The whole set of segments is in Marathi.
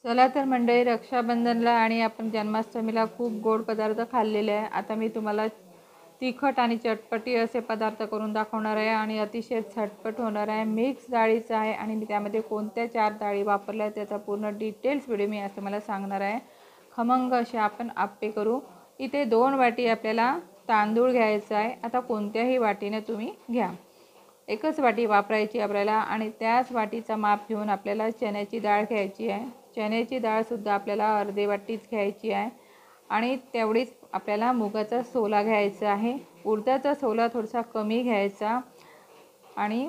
चला तर मंडळी, रक्षाबंधनला आणि आपण जन्माष्टमीला खूप गोड पदार्थ खाल्लेले आहे. आता मी तुम्हाला तिखट आणि चटपटी असे पदार्थ करून दाखवणार आहे आणि अतिशय झटपट होणार आहे. मिक्स डाळीचं आहे आणि मी त्यामध्ये कोणत्या 4 डाळी वापरल्या त्याचा पूर्ण डिटेल्स व्हिडिओ मी आज तुम्हाला सांगणार आहे. खमंग असे आपण आप्पे करू. इथे 2 वाटी आपल्याला तांदूळ घ्यायचा आहे. आता कोणत्याही वाटीने तुम्ही घ्या, एकच वाटी वापरायची आपल्याला आणि त्याच वाटीचा माप घेऊन आपल्याला चण्याची डाळ घ्यायची आहे. चण्याची डाळसुद्धा आपल्याला अर्धी वाटीच घ्यायची आहे आणि तेवढीच आपल्याला मुगाचा सोला घ्यायचा आहे. उडदाचा सोला थोडासा कमी घ्यायचा आणि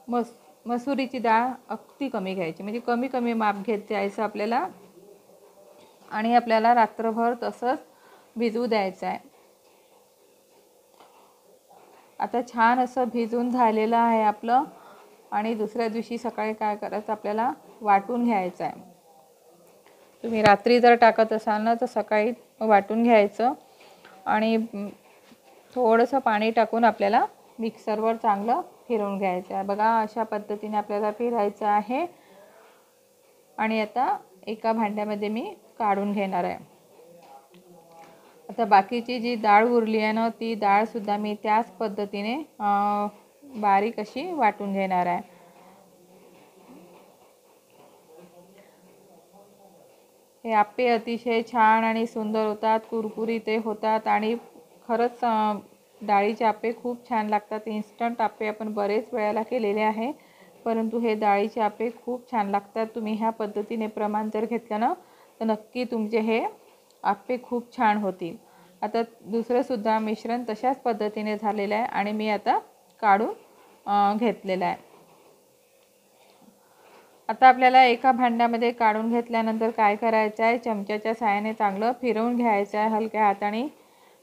मसुरीची डाळ अगदी कमी घ्यायची, म्हणजे कमी कमी माप घेत जायचं आपल्याला आणि आपल्याला रात्रभर तसंच भिजवू द्यायचं आहे. आता छान असं भिजून झालेलं आहे आपलं आणि दुसऱ्या दिवशी सकाळी काय करायचं, आपल्याला वाटून घ्यायचं आहे. तुम्ही रात्री जर टाकत असाल ना तर सकाळी वाटून घ्यायचं आणि थोडंसं पाणी टाकून आपल्याला मिक्सरवर चांगलं फिरवून घ्यायचं आहे. बघा, अशा पद्धतीने आपल्याला फिरायचं आहे आणि आता एका भांड्यामध्ये मी काढून घेणार आहे. आता बाकीची जी डाळ उरली आहे ना, ती डाळसुद्धा मी त्याच पद्धतीने बारीक अशी वाटून घेणार आहे. हे आप्पे अतिशय छान आणि सुंदर होतात, कुरकुरीत होतात आणि खरंच डाळीचे आप्पे खूप छान लागतात. इन्स्टंट आप्पे आपण बरेच वेळेला केलेले आहे, परंतु हे डाळीचे आप्पे खूप छान लागतात. तुम्ही ह्या पद्धतीने प्रमाण जर घेतलं ना तर नक्की तुमचे हे आप्पे खूप छान होतील. आता दुसरंसुद्धा मिश्रण तशाच पद्धतीने झालेलं आहे आणि मी आता काढून घेतलेलं आहे. आता आपल्याला एका भांड्यामध्ये काढून घेतल्यानंतर काय करायचं आहे, चमच्याच्या साहाय्याने चांगलं फिरवून घ्यायचं आहे हलक्या हाताने,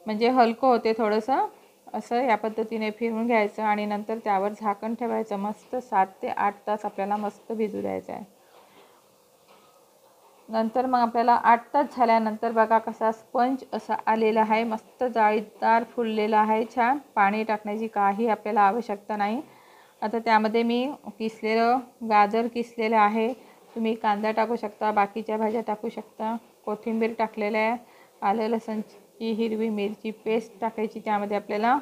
म्हणजे हलकं होते थोडंसं. असं या पद्धतीने फिरवून घ्यायचं आणि नंतर त्यावर झाकण ठेवायचं. मस्त 7 ते 8 तास आपल्याला मस्त भिजू द्यायचं आहे. नंतर मग आपल्याला 8 तास झाल्यानंतर बघा कसा स्पंज असा आलेला आहे, मस्त जाळीदार फुललेला आहे छान. पाणी टाकण्याची काही आपल्याला आवश्यकता नाही. आता त्यामध्ये मी किसलेलं गाजर किसलेलं आहे, तुम्ही कांदा टाकू शकता, बाकीच्या भाज्या टाकू शकता, कोथिंबीर टाकलेलं आहे, आलं लसणची हिरवी मिरची पेस्ट टाकायची त्यामध्ये आपल्याला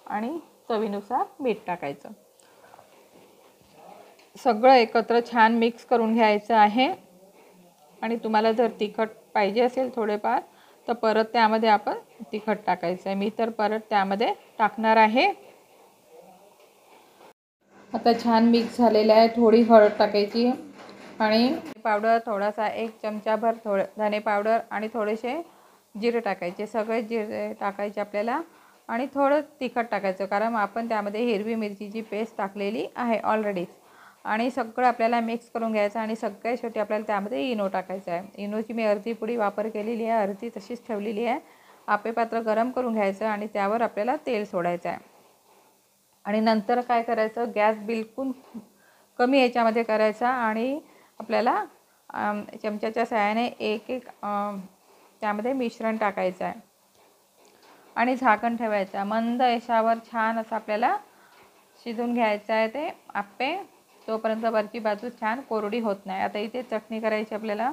आणि चवीनुसार मीठ टाकायचं. सगळं एकत्र छान मिक्स करून घ्यायचं आहे आणि तुम्हाला जर तिखट पाहिजे असेल थोडेफार तर परत त्यामध्ये आपण तिखट टाकायचं आहे. मी तर परत त्यामध्ये टाकणार आहे. आता छान मिक्स झालेलं आहे. थोडी हळद टाकायची आणि पावडर थोडासा 1 चमचाभर धने पावडर आणि थोडेसे जिरे टाकायचे. सगळे जिरे टाकायचे आपल्याला आणि थोडं तिखट टाकायचं, कारण आपण त्यामध्ये हिरवी मिरचीची पेस्ट टाकलेली आहे ऑलरेडीच. आणि सगळं आपल्याला मिक्स करून घ्यायचं आणि सगळ्यात शेवटी आपल्याला त्यामध्ये इनो टाकायचं आहे. इनोची मी अर्धी पुडी वापर केलेली आहे, अर्धी तशीच ठेवलेली आहे. आप्पे पात्र गरम करून घ्यायचं आणि त्यावर आपल्याला तेल सोडायचं आहे आणि नंतर काय करायचं, गॅस बिलकुल कमी याच्यामध्ये करायचा आणि आपल्याला चमच्याच्या साहाय्याने एक त्यामध्ये मिश्रण टाकायचं आहे आणि झाकण ठेवायचं आहे. मंद याच्यावर छान असं आपल्याला शिजून घ्यायचं आहे ते आप्पे, तोपर्यंत वरची बाजू छान कोरडी होत नाही. आता इथे चटणी करायची आपल्याला.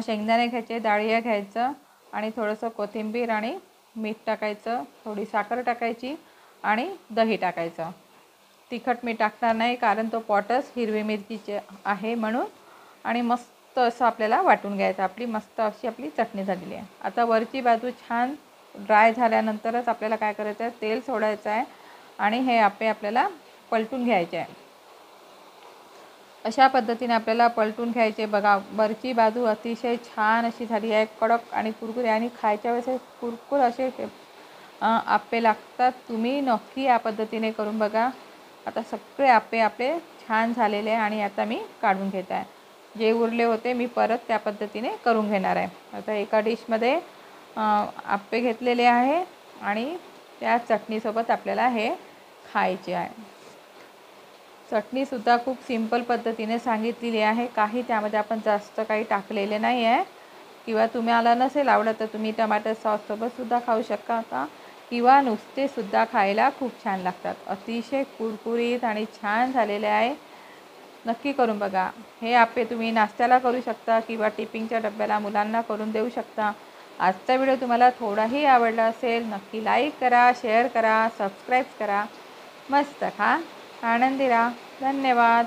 शेंगदाणे घ्यायचे, डाळिया घ्यायचं आणि थोडंसं कोथिंबीर आणि मीठ टाकायचं, थोडी साखर टाकायची आणि दही टाकायचं. तिखट मी टाकणार नाही कारण तो पॉटच हिरवी मिरचीचे आहे म्हणून. आणि मस्त असं आपल्याला वाटून घ्यायचं. आपली मस्त अशी आपली चटणी झालेली आहे. आता वरची बाजू छान ड्राय झाल्यानंतरच आपल्याला काय करायचं आहे, तेल सोडायचं आहे आणि हे आप्पे आपल्याला पलटून घ्यायचे आहे. अशा पद्धतीने आपल्याला पलटून घ्यायचे. बघा, वरची बाजू अतिशय छान अशी झाली आहे, कडक आणि कुरकुरी, आणि खायच्या वेळेस कुरकुर असे आप्पे लागतात. तुम्ही नक्की या पद्धतीने करून बघा. आता सगळे आप्पे आपले छान झालेले आहे आणि आता मी काढून घेत आहे. जे उरले होते मी परत त्या पद्धतीने करून घेणार आहे. आता एका डिशमध्ये आप्पे घेतलेले आहे आणि त्या चटणीसोबत आपल्याला हे खायचे आहे. चटणीसुद्धा खूप सिंपल पद्धतीने सांगितलेली आहे, काही त्यामध्ये आपण जास्त काही टाकलेले नाही आहे. किंवा तुम्हाला नसेल आवडत तर तुम्ही टमाटर सॉससोबतसुद्धा खाऊ शकता किंवा नुसतेसुद्धा खायला खूप छान लागतात. अतिशय कुरकुरीत आणि छान झालेले आहे. नक्की करून बघा. हे आप्पे तुम्ही नाश्त्याला करू शकता किंवा टिफिनच्या डब्याला मुलांना करून देऊ शकता. आजचा व्हिडिओ तुम्हाला थोडाही आवडला असेल नक्की लाईक करा, शेअर करा, सबस्क्राईब करा. मस्त खा, आनंदी राहा. धन्यवाद.